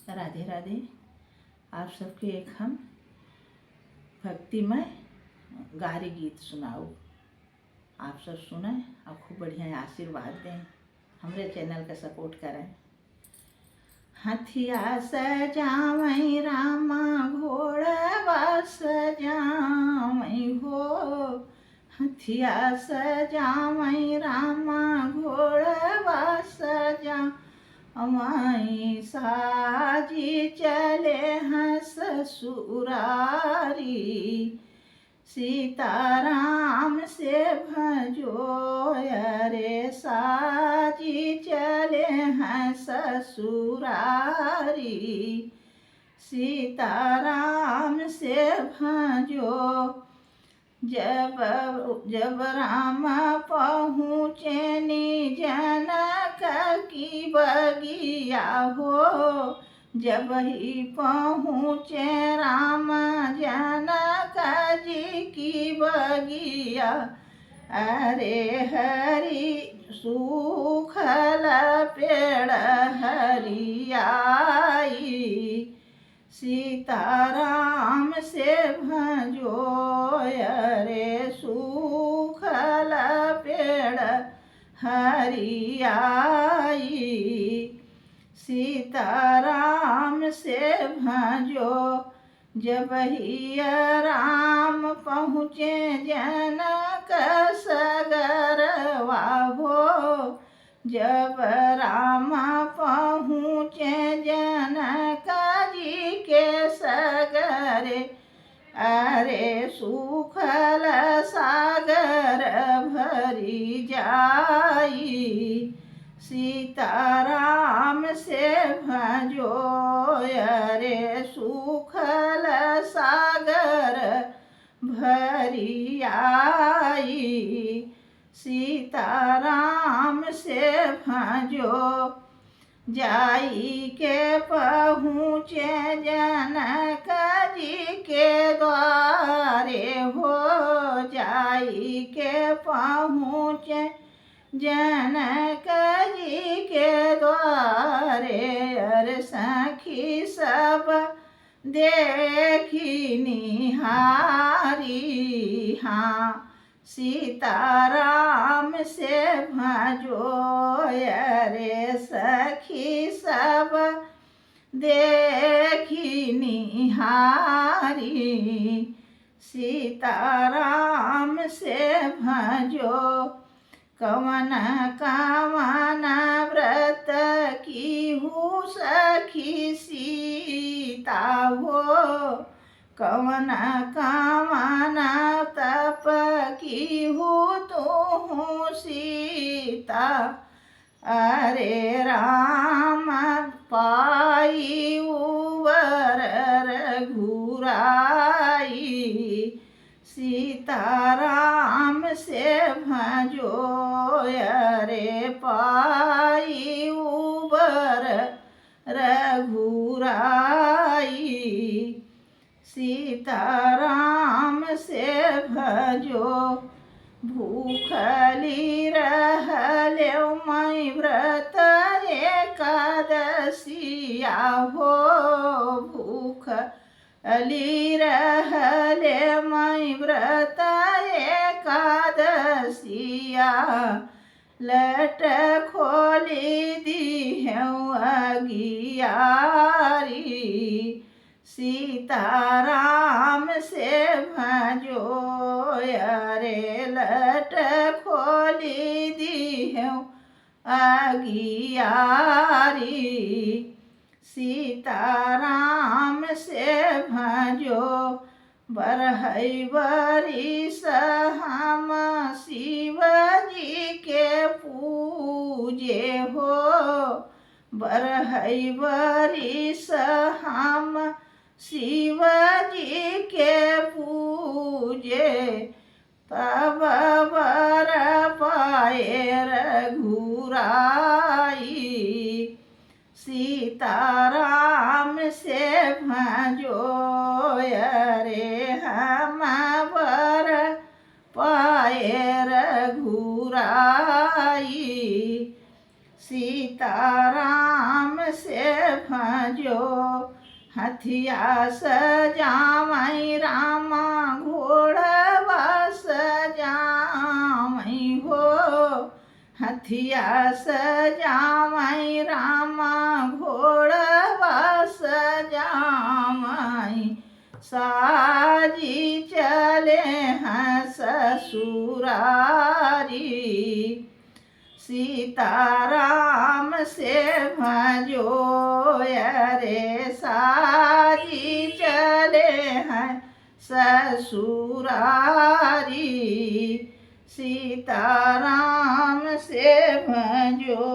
राधे राधे। आप सबके एक हम भक्तिमय गारी गीत सुनाओ। आप सब सुने और खूब बढ़िया आशीर्वाद दें, हमरे चैनल का सपोर्ट करें। हथिया सजावई रामा घोड़वा सजावई हो, हथिया सजावई रामा घोड़वा सजा अमाई साजी चले हैं ससुरारी, सीताराम से भजो अरे साजी चले हैं ससुरारी, सीताराम से भजो। जब राम पहुँचे जनक की बगिया हो, जब ही पहुँचे राम जनक जी की बगिया, अरे हरि सूखल पेड़ हरियाई, सीताराम से भजो अरे सूखल पेड़ हरियाई, सीताराम से भजो। जब ही राम पहुँचे जनक सगरवा हो, जब राम पहुँचे जनक जी के सगरे, अरे सूखल सागर भरी जाई, सीताराम से भजो अरे सूखल सागर भरी आई, सीताराम से भजो। जाई के पहुँचे जनक जी के द्वारे हो, जाई के पहुँचे जनक जी के द्वारे, अर सखी सब देखी निहारी, हाँ सीताराम से भजो अरे सखी सब देखी निहारी, सीताराम से भजो। कवन कवन व्रत की हूँ सखी सीता हो, कवन कवन तप की हूँ तू सीता, अरे राम पाई उवर रघुराई, सीताराम से भजो अरे पाई उवर रघुराई, सीताराम से भजो। भूखली रहल्यो मैं व्रत एकादशिया हो, भूखली रहले मैं व्रत एकादशिया, लट खोली दीहूँ अगियारी, सीताराम से भजो अरे लट खोली दीहूँ अगियारी, सीताराम से भजो। बरहई बरिस हम शिव जी के पूजे हो, बरहई बरिस हम शिव जी के पूजे, तब बर पाए रघुराई, सीताराम से भजो अरे हम बर पाए रघुराई, सीताराम से भजो। भजो हथिया सजावई रामा घोड़वा सजावई हो हथिया सजावई रामा घोड़वा सजावई साजी चले हैं ससुरारी सीताराम से भजो अरे साजी चले हैं ससुरारी सीताराम से भजो।